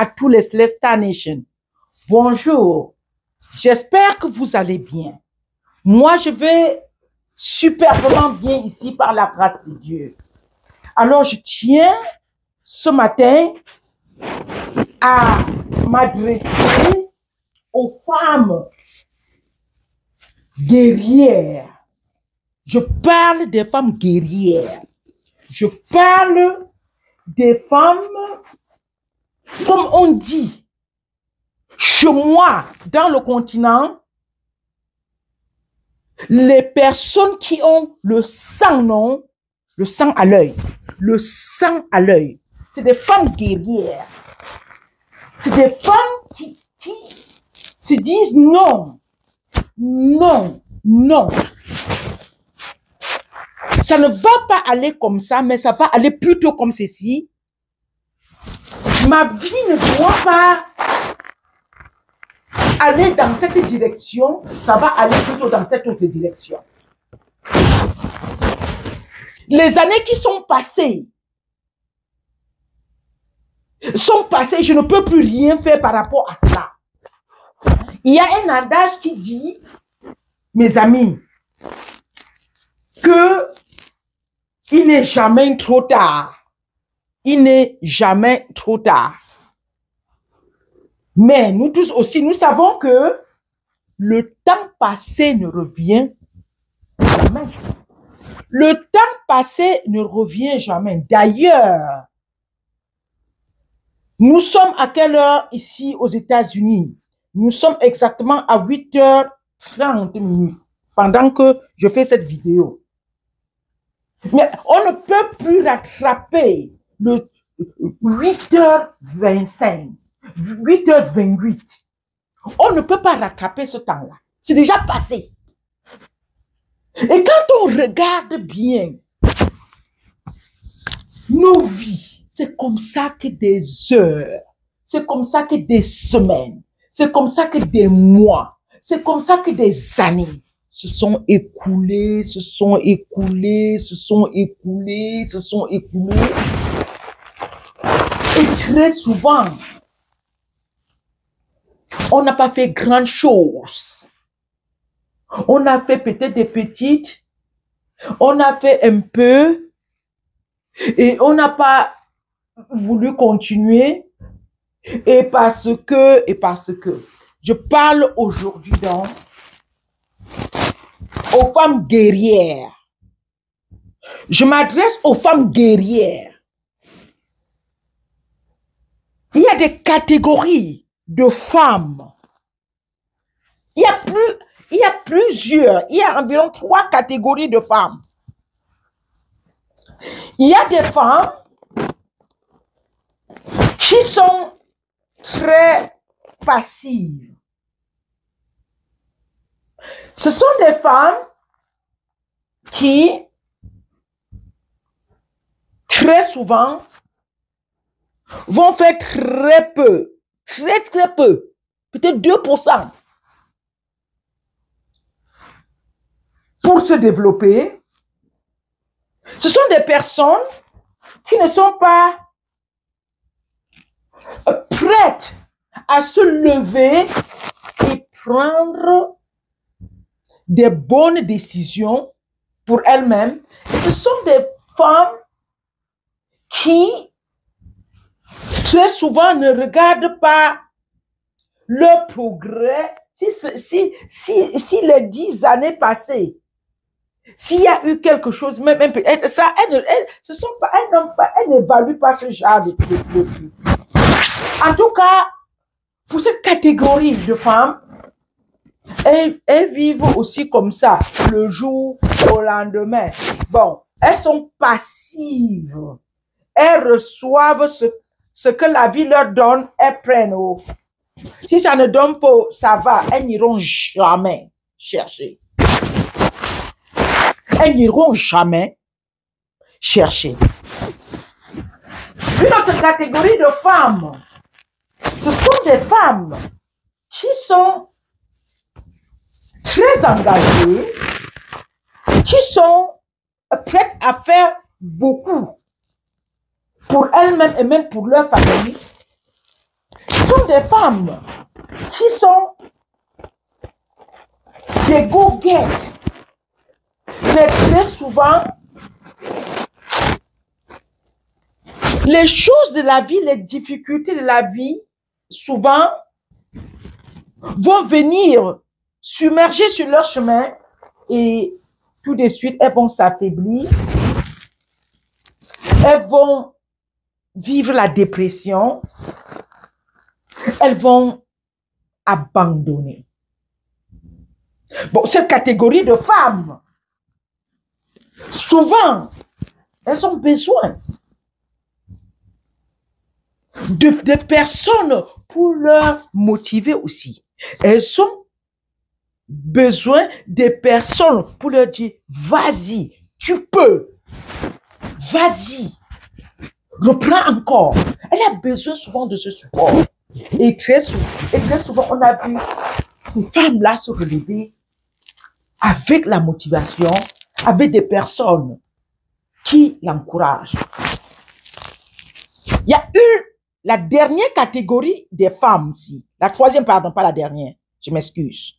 à tous les Celesta Nation. Bonjour, j'espère que vous allez bien. Moi, je vais superbement bien ici par la grâce de Dieu. Alors, je tiens ce matin à m'adresser aux femmes guerrières. Je parle des femmes guerrières. Je parle des femmes, comme on dit, chez moi, dans le continent, les personnes qui ont le sang, non, le sang à l'œil, le sang à l'œil. C'est des femmes guerrières. C'est des femmes qui se disent non, non, non. Ça ne va pas aller comme ça, mais ça va aller plutôt comme ceci. Ma vie ne doit pas aller dans cette direction, ça va aller plutôt dans cette autre direction. Les années qui sont passées, je ne peux plus rien faire par rapport à cela. Il y a un adage qui dit, mes amis, que il n'est jamais trop tard. Il n'est jamais trop tard. Mais nous tous aussi, nous savons que le temps passé ne revient jamais. Le temps passé ne revient jamais. D'ailleurs, nous sommes à quelle heure ici aux États-Unis? Nous sommes exactement à 8h30 pendant que je fais cette vidéo. Mais on ne peut plus rattraper le 8h25, 8h28. On ne peut pas rattraper ce temps-là. C'est déjà passé. Et quand on regarde bien nos vies, c'est comme ça que des heures, c'est comme ça que des semaines, c'est comme ça que des mois, c'est comme ça que des années se sont écoulés, se sont écoulés, se sont écoulés, se sont écoulés. Et très souvent, on n'a pas fait grand chose. On a fait peut-être des petites, on a fait un peu, et on n'a pas voulu continuer, et parce que, je parle aujourd'hui donc aux femmes guerrières. Je m'adresse aux femmes guerrières. Il y a des catégories de femmes. Il y a plusieurs. Il y a environ 3 catégories de femmes. Il y a des femmes qui sont très passives. Ce sont des femmes qui, très souvent, vont faire très peu, très peu, peut-être 2%, pour se développer. Ce sont des personnes qui ne sont pas prêtes à se lever et prendre des bonnes décisions pour elles-mêmes. Ce sont des femmes qui, très souvent, ne regardent pas leur progrès. Si les 10 années passées, s'il y a eu quelque chose, même un peu, ça, elles n'évaluent pas ce genre de trucs. En tout cas, pour cette catégorie de femmes, elles vivent aussi comme ça, le jour au lendemain. Bon, elles sont passives. Elles reçoivent ce que la vie leur donne, elles prennent. Si ça ne donne pas, ça va. Elles n'iront jamais chercher. Elles n'iront jamais chercher. Une autre catégorie de femmes, ce sont des femmes qui sont très engagées, qui sont prêtes à faire beaucoup pour elles-mêmes et même pour leur famille. Ce sont des femmes qui sont des go-get. Mais très souvent, les choses de la vie, les difficultés de la vie, souvent, vont venir submerger sur leur chemin et tout de suite, elles vont s'affaiblir. Elles vont vivre la dépression. Elles vont abandonner. Bon, cette catégorie de femmes, souvent, elles ont besoin de personnes pour leur motiver aussi. Elles ont besoin de personnes pour leur dire, vas-y, tu peux, vas-y, reprends encore. Elle a besoin souvent de ce support. Et très souvent, on a vu ces femmes-là se relever avec la motivation, avec des personnes qui l'encouragent. Il y a la dernière catégorie des femmes ici. La troisième, pardon, pas la dernière. Je m'excuse.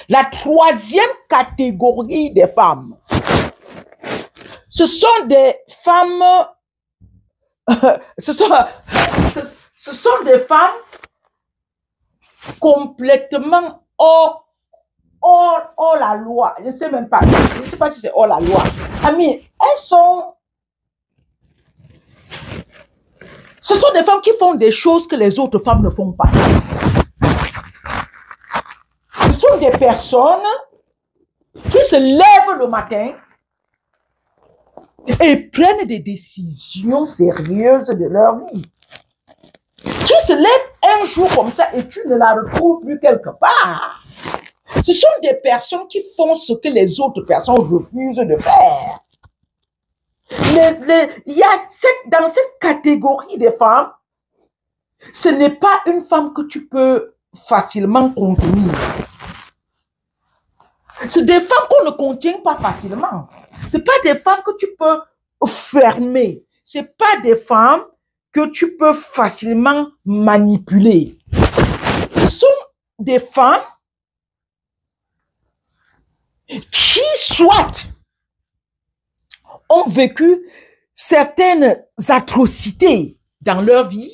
La troisième catégorie des femmes. Ce sont des femmes, ce sont des femmes complètement hors la loi. Je ne sais même pas. Je ne sais pas si c'est hors la loi. Amis, ce sont des femmes qui font des choses que les autres femmes ne font pas. Ce sont des personnes qui se lèvent le matin et prennent des décisions sérieuses de leur vie. Qui se lèvent un jour comme ça et tu ne la retrouves plus quelque part. Ce sont des personnes qui font ce que les autres personnes refusent de faire. Il y a dans cette catégorie de femmes, ce n'est pas une femme que tu peux facilement contenir. C'est des femmes qu'on ne contient pas facilement. C'est pas des femmes que tu peux fermer. C'est pas des femmes que tu peux facilement manipuler. Ce sont des femmes qui soit ont vécu certaines atrocités dans leur vie.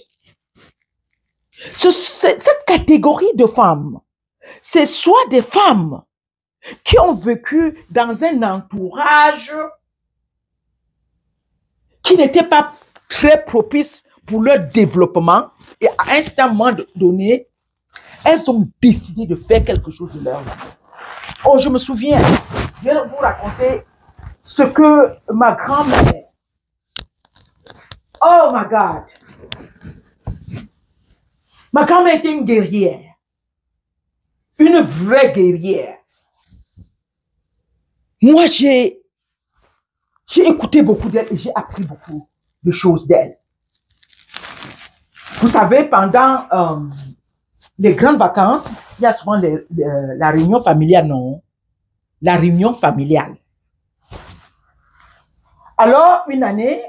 Cette catégorie de femmes, c'est soit des femmes qui ont vécu dans un entourage qui n'était pas très propice pour leur développement et à un moment donné, elles ont décidé de faire quelque chose de leur vie. Oh, je me souviens, je viens de vous raconter ce que ma grand-mère, oh my God, ma grand-mère était une guerrière, une vraie guerrière. Moi, j'ai écouté beaucoup d'elle et j'ai appris beaucoup de choses d'elle. Vous savez, pendant les grandes vacances, il y a souvent la réunion familiale, non? La réunion familiale. Alors, une année,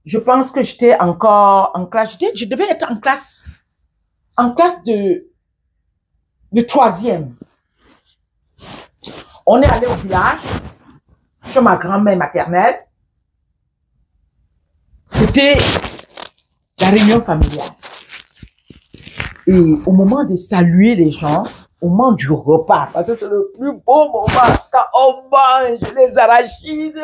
je pense que j'étais encore en classe, je devais être en classe de troisième. On est allé au village, chez ma grand-mère maternelle. C'était la réunion familiale. Et au moment de saluer les gens, au moment du repas, parce que c'est le plus beau moment, quand on mange les arachides,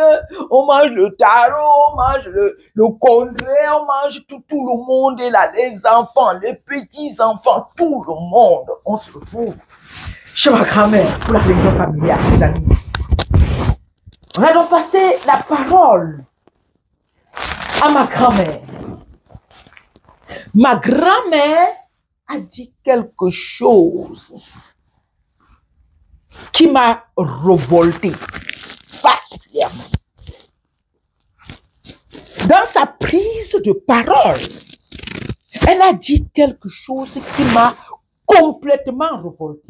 on mange le taro, on mange le condré, on mange tout le monde est là, les enfants, les petits-enfants, tout le monde, on se retrouve chez ma grand-mère pour la réunion familiale, les amis. On a donc passé la parole à ma grand-mère. Ma grand-mère a dit quelque chose qui m'a révolté particulièrement. Dans sa prise de parole, elle a dit quelque chose qui m'a complètement révolté.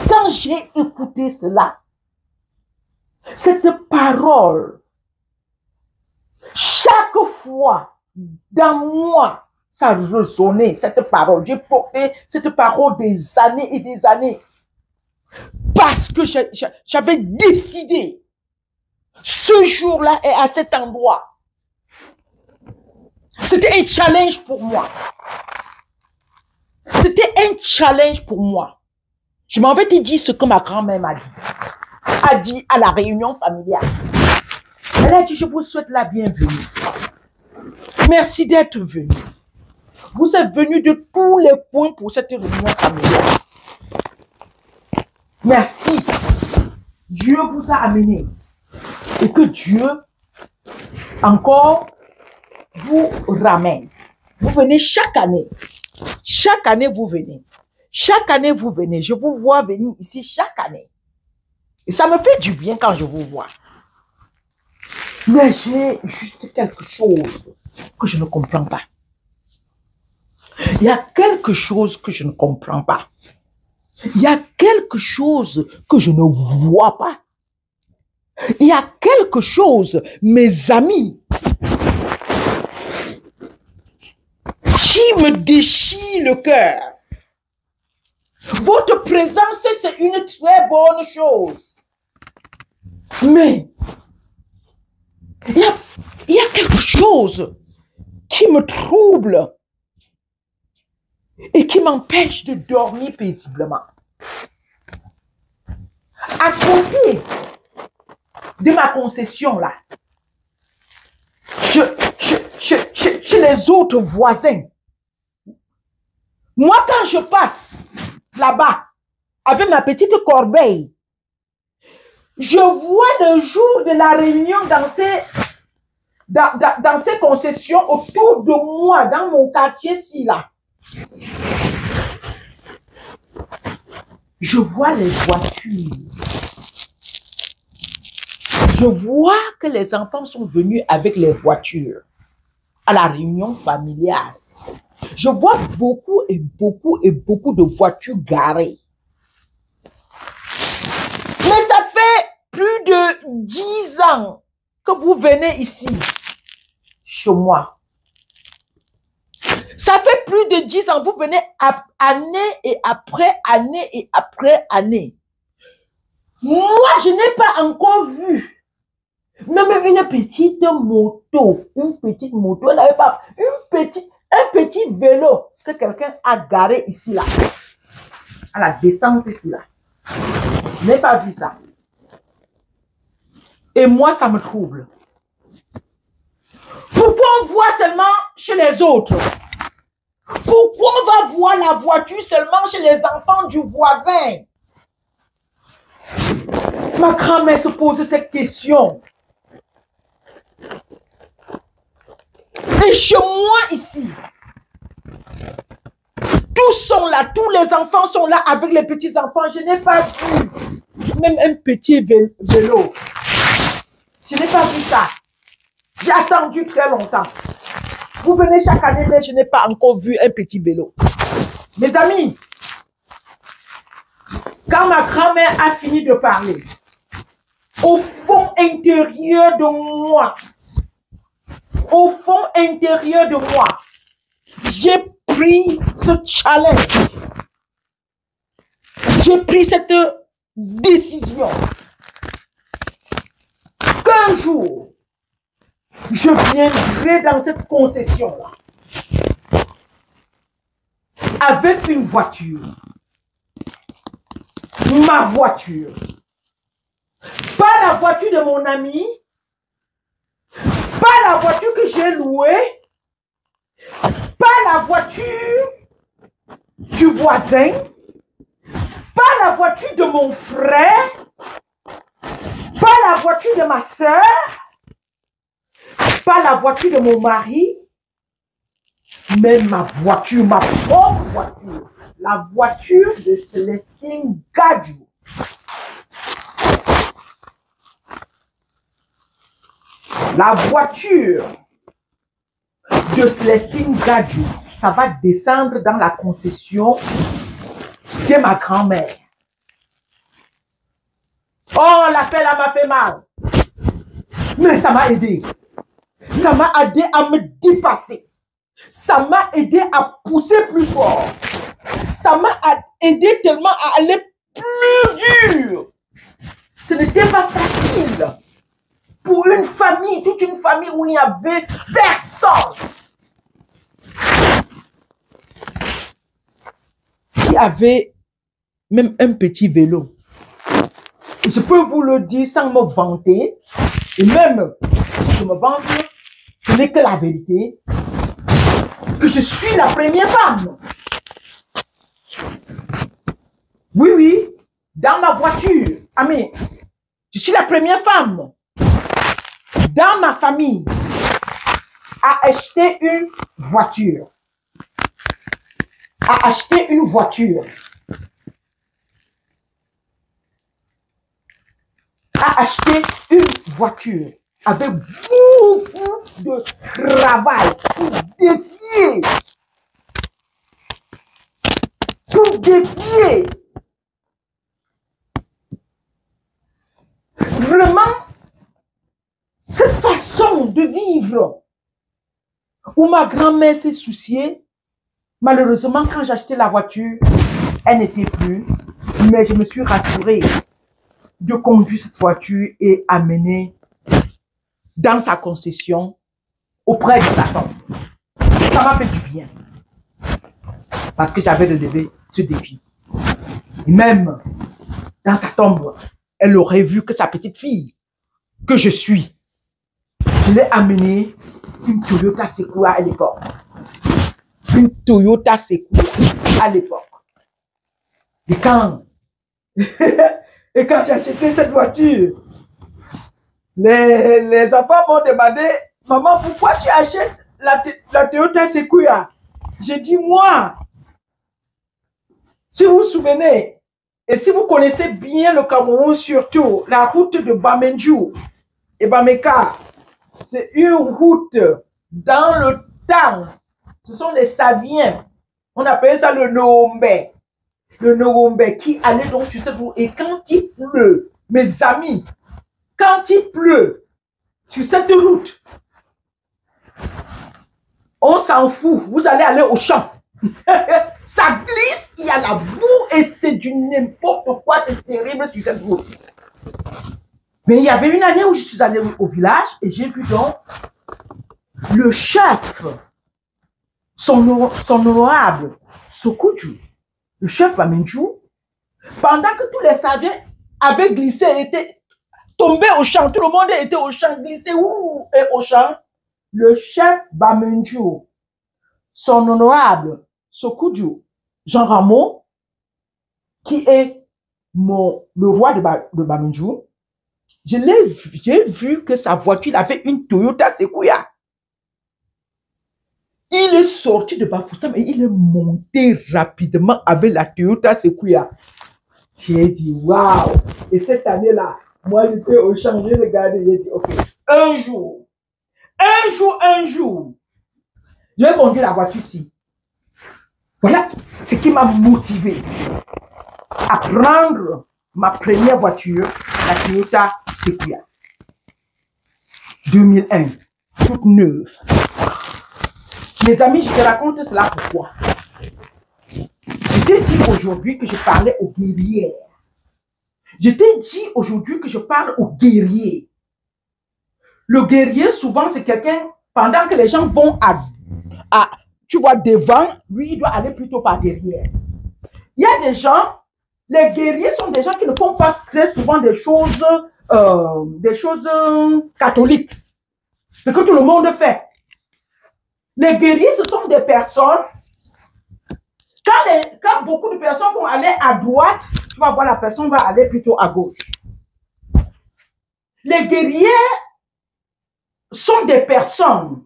Quand j'ai écouté cela, cette parole, chaque fois dans moi, ça résonnait, cette parole. J'ai porté cette parole des années et des années. Parce que j'avais décidé, ce jour-là et à cet endroit. C'était un challenge pour moi. C'était un challenge pour moi. Je m'avais dit ce que ma grand-mère m'a dit. A dit à la réunion familiale. Elle a dit, je vous souhaite la bienvenue. Merci d'être venu. Vous êtes venus de tous les coins pour cette réunion familiale. Merci. Dieu vous a amené. Et que Dieu, encore, vous ramène. Vous venez chaque année. Chaque année, vous venez. Chaque année, vous venez. Je vous vois venir ici chaque année. Et ça me fait du bien quand je vous vois. Mais j'ai juste quelque chose que je ne comprends pas. Il y a quelque chose que je ne comprends pas. Il y a quelque chose que je ne vois pas. Il y a quelque chose, mes amis, qui me déchire le cœur. Votre présence, c'est une très bonne chose. Mais il y a quelque chose qui me trouble et qui m'empêche de dormir paisiblement. À côté de ma concession là, chez les autres voisins, moi quand je passe là-bas avec ma petite corbeille, je vois le jour de la réunion dans ces concessions autour de moi, dans mon quartier-ci là. Je vois les voitures. Je vois que les enfants sont venus avec les voitures à la réunion familiale. Je vois beaucoup et beaucoup et beaucoup de voitures garées. Mais ça fait plus de 10 ans que vous venez ici, chez moi. Ça fait plus de 10 ans, vous venez année et après année et après année. Moi, je n'ai pas encore vu même une petite moto. Une petite moto, elle n'avait pas un petit vélo que quelqu'un a garé ici, là. À la descente ici, là. Je n'ai pas vu ça. Et moi, ça me trouble. Pourquoi on voit seulement chez les autres? Pourquoi on va voir la voiture seulement chez les enfants du voisin? Ma grand-mère se pose cette question. Et chez moi ici, tous sont là, tous les enfants sont là avec les petits-enfants. Je n'ai pas vu même un petit vélo. Je n'ai pas vu ça. J'ai attendu très longtemps. Vous venez chaque année, mais je n'ai pas encore vu un petit vélo. Mes amis, quand ma grand-mère a fini de parler, au fond intérieur de moi, j'ai pris ce challenge. J'ai pris cette décision qu'un jour, je viendrai dans cette concession-là avec une voiture. Ma voiture. Pas la voiture de mon ami. Pas la voiture que j'ai louée. Pas la voiture du voisin. Pas la voiture de mon frère. Pas la voiture de ma soeur. Pas la voiture de mon mari. Mais ma voiture, ma propre voiture. La voiture de Célestine Gadjou. La voiture de Célestine Gadjou, ça va descendre dans la concession de ma grand-mère. Oh, l'appel m'a fait mal. Mais ça m'a aidé. Ça m'a aidé à me dépasser. Ça m'a aidé à pousser plus fort. Ça m'a aidé tellement à aller plus dur. Ce n'était pas facile. Pour une famille, toute une famille où il n'y avait personne. Qui avait même un petit vélo. Je peux vous le dire sans me vanter. Et même si je me vante, ce n'est que la vérité. Que je suis la première femme. Oui, oui. Dans ma voiture. Amen. Je suis la première femme. Dans ma famille. À acheter une voiture. À acheter une voiture. À acheter une voiture. Avec beaucoup de travail pour défier. Pour défier. Vraiment, cette façon de vivre où ma grand-mère s'est souciée, malheureusement, quand j'ai acheté la voiture, elle n'était plus. Mais je me suis rassurée de conduire cette voiture et amener dans sa concession auprès de sa tombe. Ça m'a fait du bien. Parce que j'avais relevé ce défi. Et même dans sa tombe, elle aurait vu que sa petite fille, que je suis, je l'ai amenée une Toyota Sequoia à l'époque. Une Toyota Sequoia à l'époque. Et quand j'ai acheté cette voiture, les enfants m'ont demandé, maman, pourquoi tu achètes la Toyota Sequoia? J'ai dit, moi, si vous vous souvenez, et si vous connaissez bien le Cameroun, surtout la route de Bamenju et Bameka, c'est une route dans le temps. Ce sont les Saviens. On appelle ça le Noombe. Le Noombe qui allait donc sur cette route. Et quand il pleut, mes amis, quand il pleut sur cette route, on s'en fout. Vous allez aller au champ. Ça glisse, il y a la boue et c'est du n'importe quoi. C'est terrible sur cette route. Mais il y avait une année où je suis allée au village et j'ai vu donc le chef, son honorable Sokoudjou, le chef Bamenju, pendant que tous les Saviens avaient glissé, étaient tombés au champ, tout le monde était au champ, glissé et au champ, le chef Bamenju, son honorable Sokoudjou, Jean Rameau, qui est le roi de Bamenju, j'ai vu que sa voiture avait une Toyota Sequoia. Il est sorti de Bafoussam et il est monté rapidement avec la Toyota Sequoia. J'ai dit, waouh! Et cette année-là, moi j'étais au champ, j'ai regardé, j'ai dit, ok, un jour, je vais conduire la voiture ici. Voilà ce qui m'a motivé à prendre ma première voiture, la Toyota Sequoia 2001, toute neuve. Mes amis, je te raconte cela pourquoi. Je t'ai dit aujourd'hui que je parlais aux guerrières. Je t'ai dit aujourd'hui que je parle aux guerriers. Le guerrier, souvent, c'est quelqu'un, pendant que les gens vont tu vois, devant, lui, il doit aller plutôt par derrière. Il y a des gens, les guerriers sont des gens qui ne font pas très souvent des choses catholiques. Ce que tout le monde fait. Les guerriers, ce sont des personnes, quand beaucoup de personnes vont aller à droite, tu vas voir la personne va aller plutôt à gauche. Les guerriers sont des personnes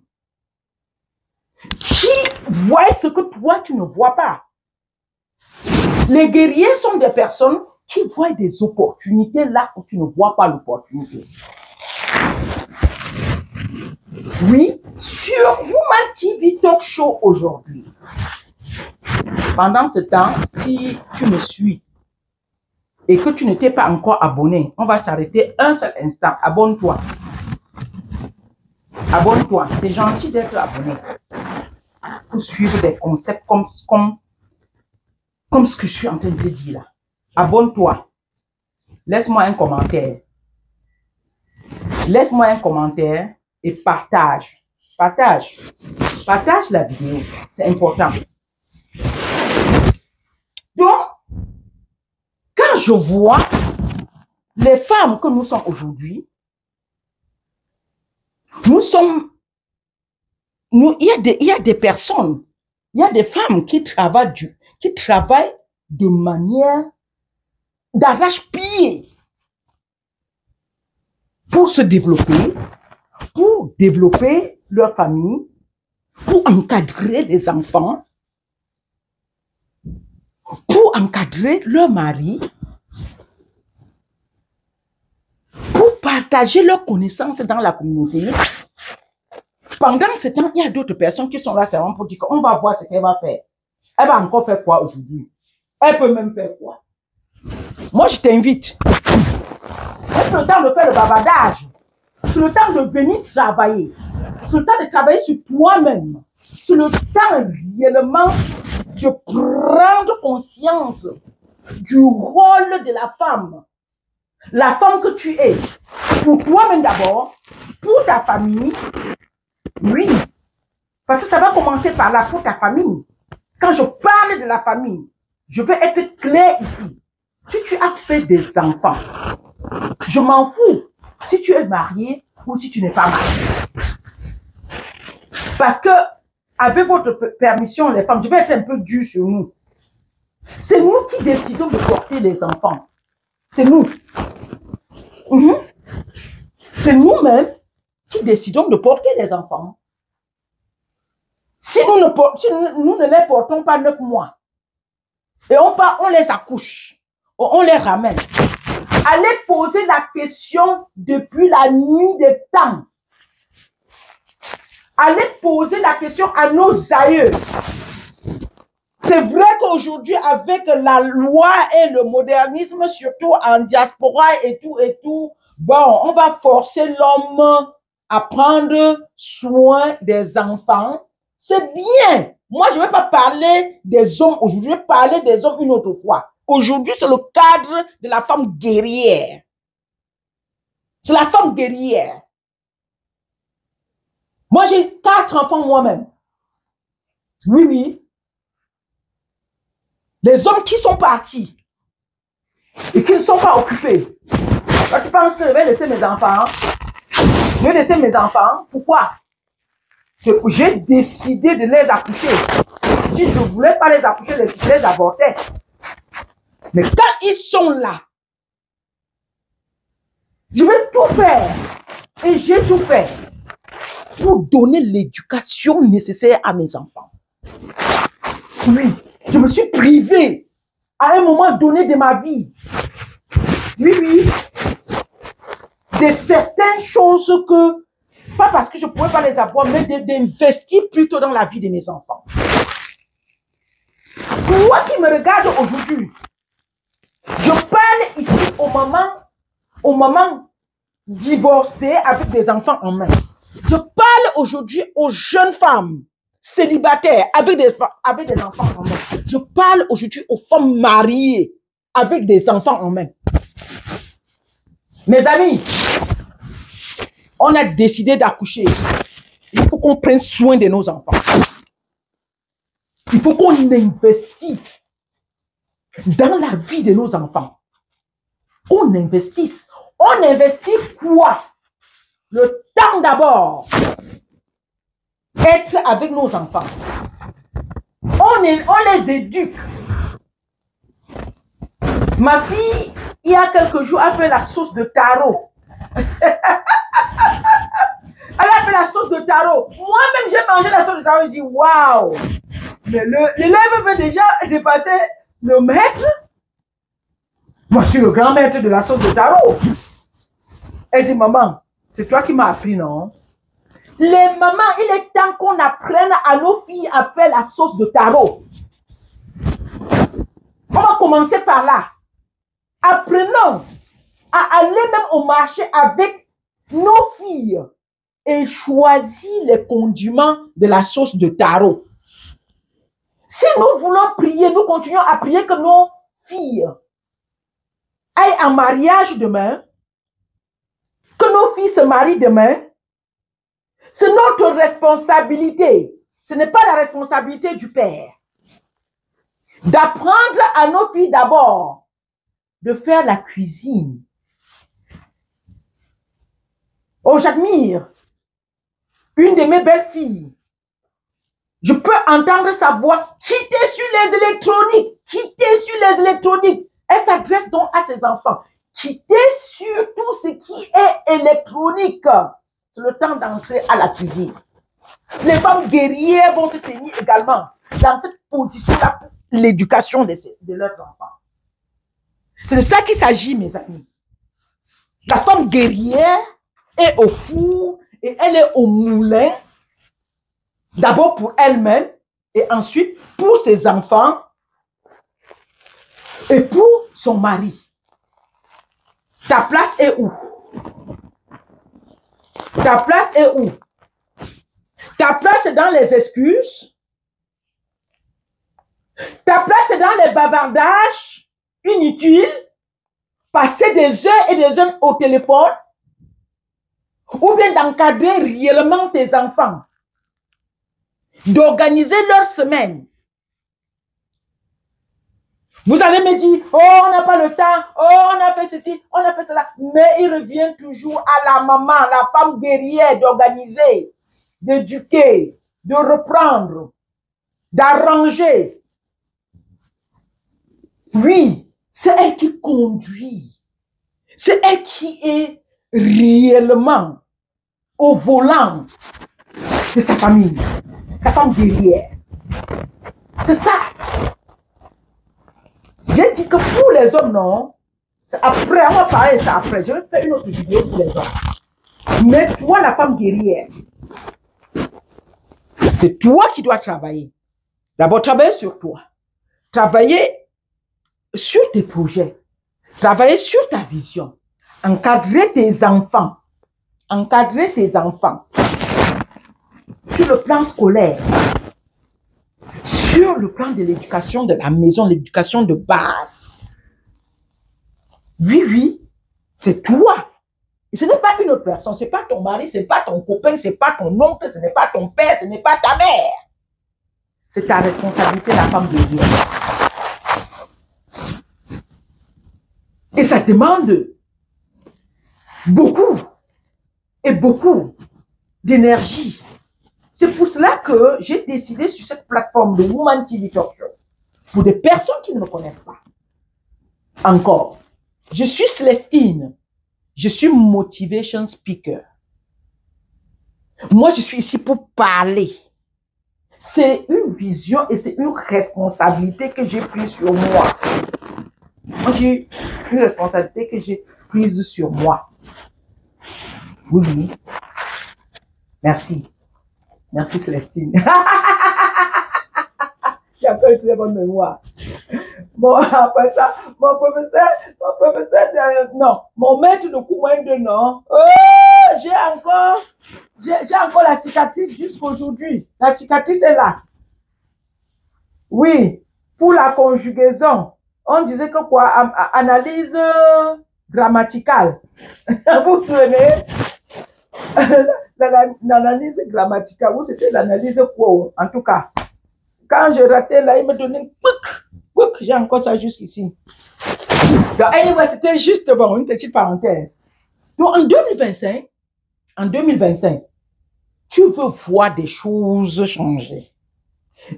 qui voient ce que toi, tu ne vois pas. Les guerriers sont des personnes qui voient des opportunités là où tu ne vois pas l'opportunité. Oui, sur Woman TV Talk Show aujourd'hui. Pendant ce temps, si tu me suis et que tu n'étais pas encore abonné, on va s'arrêter un seul instant. Abonne-toi. Abonne-toi. C'est gentil d'être abonné. Pour suivre des concepts comme ce que je suis en train de te dire là. Abonne-toi. Laisse-moi un commentaire. Laisse-moi un commentaire et partage. Partage. Partage la vidéo. C'est important. Donc, quand je vois les femmes que nous sommes aujourd'hui, il y a des personnes, il y a des femmes qui travaillent de manière d'arrache-pied pour se développer, pour développer leur famille, pour encadrer les enfants, pour encadrer leur mari, pour partager leurs connaissances dans la communauté. Pendant ce temps, il y a d'autres personnes qui sont là seulement pour dire qu'on va voir ce qu'elle va faire. Elle va encore faire quoi aujourd'hui? Elle peut même faire quoi? Moi, je t'invite. C'est le temps de faire le bavardage. C'est le temps de venir travailler. C'est le temps de travailler sur toi-même. C'est le temps réellement de prendre conscience du rôle de la femme. La femme que tu es. Pour toi-même d'abord. Pour ta famille. Oui. Parce que ça va commencer par là pour ta famille. Quand je parle de la famille, je vais être clair ici. Si tu as fait des enfants, je m'en fous si tu es marié ou si tu n'es pas marié. Parce que, avec votre permission, les femmes, je vais être un peu dur sur nous. C'est nous qui décidons de porter les enfants. C'est nous. C'est nous-mêmes qui décidons de porter les enfants. Si nous ne les portons pas 9 mois, et on les accouche, on les ramène. Allez poser la question depuis la nuit des temps. Allez poser la question à nos aïeux. C'est vrai qu'aujourd'hui, avec la loi et le modernisme, surtout en diaspora et tout, bon, on va forcer l'homme à prendre soin des enfants. C'est bien. Moi, je ne vais pas parler des hommes aujourd'hui, je vais parler des hommes une autre fois. Aujourd'hui, c'est le cadre de la femme guerrière. C'est la femme guerrière. Moi, j'ai 4 enfants moi-même. Oui, oui. Les hommes qui sont partis et qui ne sont pas occupés. Là, tu penses que je vais laisser mes enfants? Je vais laisser mes enfants. Pourquoi? J'ai décidé de les accoucher. Si je ne voulais pas les accoucher, je les avortais. Mais quand ils sont là, je vais tout faire. Et j'ai tout fait pour donner l'éducation nécessaire à mes enfants. Oui, je me suis privé à un moment donné de ma vie. Oui, oui. De certaines choses que, pas parce que je ne pouvais pas les avoir, mais d'investir plutôt dans la vie de mes enfants. Toi qui me regardes aujourd'hui, je parle ici au moment divorcé avec des enfants en main. Je parle aujourd'hui aux jeunes femmes célibataires avec des enfants en main. Je parle aujourd'hui aux femmes mariées avec des enfants en main. Mes amis, on a décidé d'accoucher. Il faut qu'on prenne soin de nos enfants. Il faut qu'on investisse dans la vie de nos enfants. On investisse. On investit quoi? Le temps d'abord. Être avec nos enfants. On les éduque. Ma fille, il y a quelques jours, a fait la sauce de taro. Elle a fait la sauce de taro. Moi-même, j'ai mangé la sauce de taro et dit waouh. Mais l'élève veut déjà dépasser le maître. Moi, je suis le grand maître de la sauce de taro. Elle dit maman, c'est toi qui m'as appris, non? Les mamans, il est temps qu'on apprenne à nos filles à faire la sauce de taro. On va commencer par là. Apprenons à aller même au marché avec nos filles et choisis les condiments de la sauce de taro. Si nous voulons prier, nous continuons à prier que nos filles aillent en mariage demain, que nos filles se marient demain, c'est notre responsabilité. Ce n'est pas la responsabilité du père. D'apprendre à nos filles d'abord de faire la cuisine. Oh, j'admire une de mes belles filles. Je peux entendre sa voix quitter sur les électroniques, quitter sur les électroniques. Elle s'adresse donc à ses enfants. Quitter sur tout ce qui est électronique. C'est le temps d'entrer à la cuisine. Les femmes guerrières vont se tenir également dans cette position-là pour l'éducation de leurs enfants. C'est de ça qu'il s'agit, mes amis. La femme guerrière est au four et elle est au moulin. D'abord pour elle-même et ensuite pour ses enfants et pour son mari. Ta place est où? Ta place est où? Ta place est dans les excuses. Ta place est dans les bavardages inutiles. Passer des heures et des heures au téléphone. Ou bien d'encadrer réellement tes enfants. D'organiser leur semaine. Vous allez me dire, oh, on n'a pas le temps, oh, on a fait ceci, on a fait cela. Mais il revient toujours à la maman, la femme guerrière, d'organiser, d'éduquer, de reprendre, d'arranger. Oui, c'est elle qui conduit. C'est elle qui est réellement au volant de sa famille. La femme guerrière. C'est ça. J'ai dit que pour les hommes, non. Après, on va parler de ça après. Je vais faire une autre vidéo pour les hommes. Mais toi, la femme guerrière, c'est toi qui dois travailler. D'abord, travailler sur toi. Travailler sur tes projets. Travailler sur ta vision. Encadrer tes enfants. Encadrer tes enfants. Sur le plan scolaire, sur le plan de l'éducation de la maison, l'éducation de base. Oui, oui, c'est toi. Et ce n'est pas une autre personne, ce n'est pas ton mari, ce n'est pas ton copain, ce n'est pas ton oncle, ce n'est pas ton père, ce n'est pas ta mère. C'est ta responsabilité, la femme guerrière. Et ça demande beaucoup et beaucoup d'énergie. C'est pour cela que j'ai décidé sur cette plateforme de Woman TV Talk Show, pour des personnes qui ne me connaissent pas encore. Je suis Célestine. Je suis motivation speaker. Moi, je suis ici pour parler. C'est une vision et c'est une responsabilité que j'ai prise sur moi. Moi, j'ai une responsabilité que j'ai prise sur moi. Oui, oui. Merci. Merci Célestine. J'ai encore une très bonne mémoire. Bon, après ça, mon professeur, non, mon maître de Koumouende, non. Oh, j'ai encore la cicatrice jusqu'à aujourd'hui. La cicatrice est là. Oui, pour la conjugaison, on disait que quoi, analyse grammaticale. Vous vous souvenez? L'analyse grammaticale, ou c'était l'analyse quoi, en tout cas. Quand je ratais là, il me donnait une pouc, j'ai encore ça jusqu'ici. Donc, anyway, c'était juste bon, une petite parenthèse. Donc, en 2025, tu veux voir des choses changer.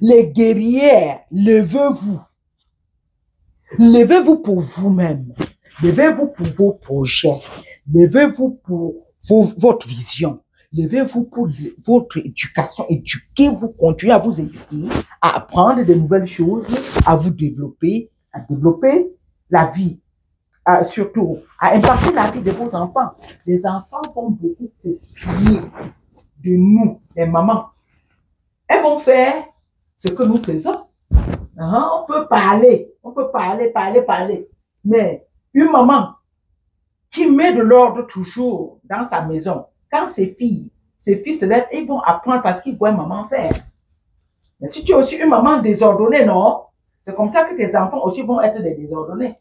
Les guerrières, levez-vous. Levez-vous pour vous-même. Levez-vous pour vos projets. Levez-vous pour votre vision. Levez-vous pour votre éducation. Éduquez-vous, continuez à vous éduquer, à apprendre de nouvelles choses, à vous développer, à développer la vie, surtout à impacter la vie de vos enfants. Les enfants vont beaucoup copier de nous, les mamans. Elles vont faire ce que nous faisons. On peut parler, parler. Mais une maman qui met de l'ordre toujours dans sa maison, quand ses filles ses fils se lèvent et ils vont apprendre parce qu'ils voient maman faire. Mais si tu es aussi une maman désordonnée, non, c'est comme ça que tes enfants aussi vont être des désordonnés.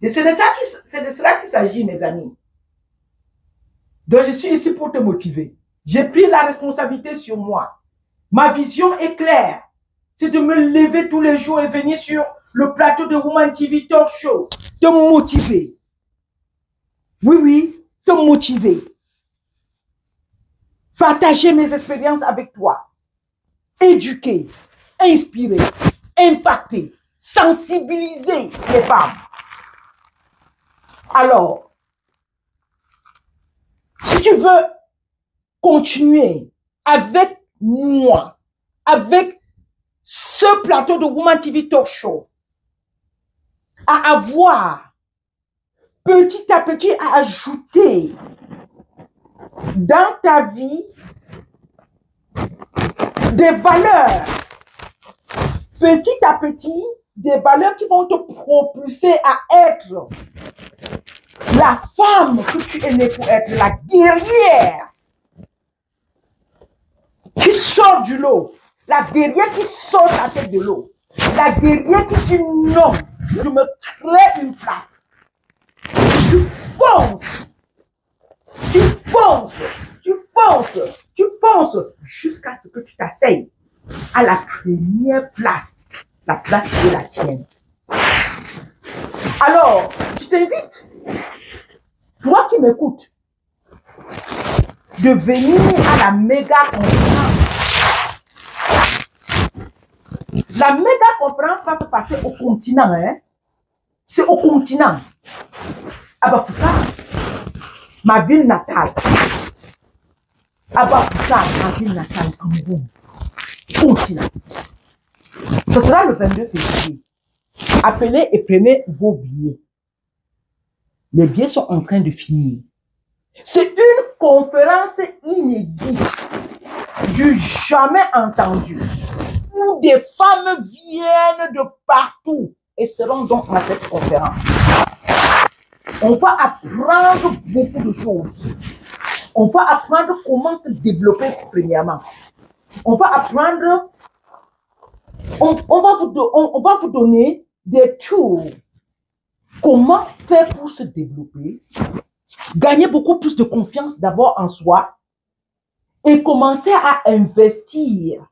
Et c'est de cela qu'il s'agit, mes amis. Donc, je suis ici pour te motiver. J'ai pris la responsabilité sur moi. Ma vision est claire. C'est de me lever tous les jours et venir sur le plateau de Woman TV Talk Show. Te motiver. Oui, oui, te motiver. Partager mes expériences avec toi. Éduquer, inspirer, impacter, sensibiliser les femmes. Alors, si tu veux continuer avec moi, avec ce plateau de Woman TV Talk Show, à avoir petit à petit à ajouter dans ta vie des valeurs, petit à petit, des valeurs qui vont te propulser à être la femme que tu es née pour être, la guerrière qui sort du lot, la guerrière qui sort sa tête de l'eau, la guerrière qui dit non, je me crée une place. Tu fonces, tu fonces, tu fonces, tu fonces jusqu'à ce que tu t'asseyes à la première place, la place qui est la tienne. Alors, je t'invite, toi qui m'écoutes, de venir à la méga conférence. La méga conférence va se passer au continent, hein? C'est au continent. Abafoussa, ma ville natale. Abafoussa, ma ville natale, Cameroun. Continent. Ce sera le 22 février. Appelez et prenez vos billets. Les billets sont en train de finir. C'est une conférence inédite, du jamais entendu, où des femmes viennent de partout et seront donc à cette conférence. On va apprendre beaucoup de choses. On va apprendre comment se développer premièrement. On va apprendre, on va vous donner des tours. Comment faire pour se développer, gagner beaucoup plus de confiance d'abord en soi et commencer à investir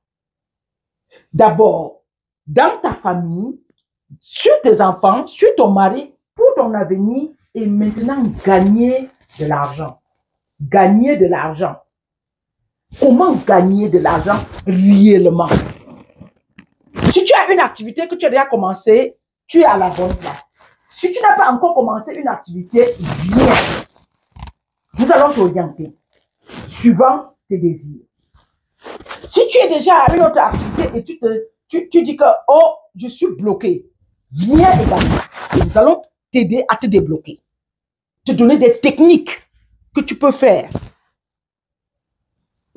d'abord dans ta famille, sur tes enfants, sur ton mari, pour ton avenir et maintenant gagner de l'argent. Gagner de l'argent. Comment gagner de l'argent réellement? Si tu as une activité que tu as déjà commencé, tu es à la bonne place. Si tu n'as pas encore commencé une activité, viens. Nous allons t'orienter suivant tes désirs. Si tu es déjà à une autre activité et tu dis que, oh, je suis bloqué, viens également. Et nous allons t'aider à te débloquer. Te donner des techniques que tu peux faire.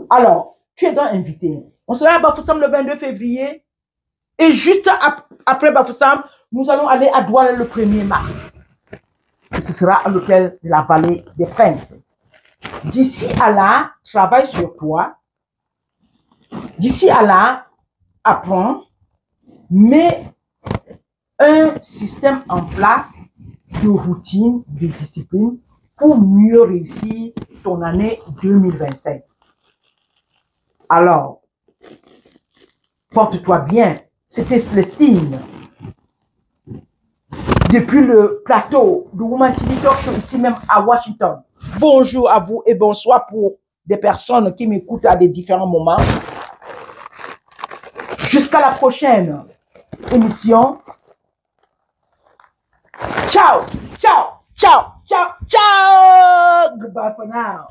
Alors, tu es donc invité. On sera à Bafoussam le 22 février. Et juste après Bafoussam, nous allons aller à Douala le 1er mars. Et ce sera à l'hôtel de la Vallée des Princes. D'ici à là, travaille sur toi. D'ici à là, apprends. Mets un système en place de routine, de discipline pour mieux réussir ton année 2025. Alors, porte-toi bien. C'était Célestine. Depuis le plateau de Woman TV Talk Show, ici même à Washington. Bonjour à vous et bonsoir pour des personnes qui m'écoutent à des différents moments. Jusqu'à la prochaine émission. Ciao, ciao, ciao, ciao, ciao. Goodbye for now.